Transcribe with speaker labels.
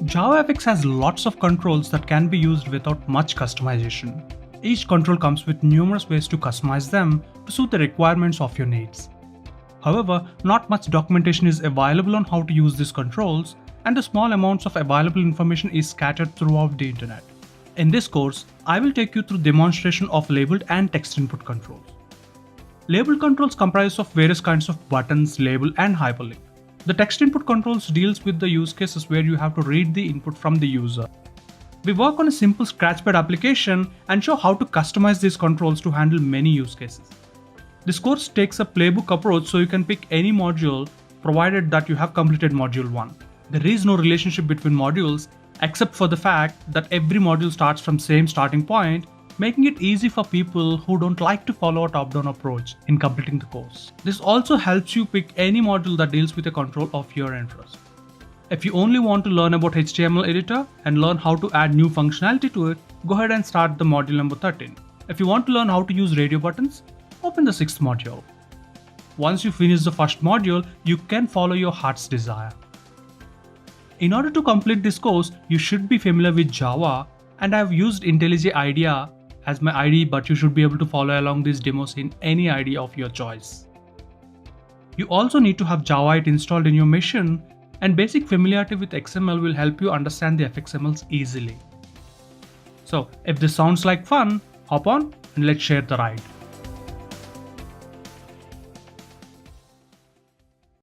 Speaker 1: JavaFX has lots of controls that can be used without much customization. Each control comes with numerous ways to customize them to suit the requirements of your needs. However, not much documentation is available on how to use these controls, and the small amounts of available information is scattered throughout the internet. In this course, I will take you through demonstration of labeled and text input controls. Labeled controls comprise of various kinds of buttons, label, and hyperlink. The text input controls deals with the use cases where you have to read the input from the user. We work on a simple scratchpad application and show how to customize these controls to handle many use cases. This course takes a playbook approach, so you can pick any module provided that you have completed module 1. There is no relationship between modules except for the fact that every module starts from same starting point, making it easy for people who don't like to follow a top-down approach in completing the course. This also helps you pick any module that deals with a control of your interest. If you only want to learn about HTML editor and learn how to add new functionality to it, go ahead and start the module number 13. If you want to learn how to use radio buttons, open the 6th module. Once you finish the first module, you can follow your heart's desire. In order to complete this course, you should be familiar with Java, and I have used IntelliJ IDEA as my IDE, but you should be able to follow along these demos in any IDE of your choice. You also need to have Java 8 installed in your machine, and basic familiarity with XML will help you understand the fXMLs easily. So if this sounds like fun, hop on and let's share the ride.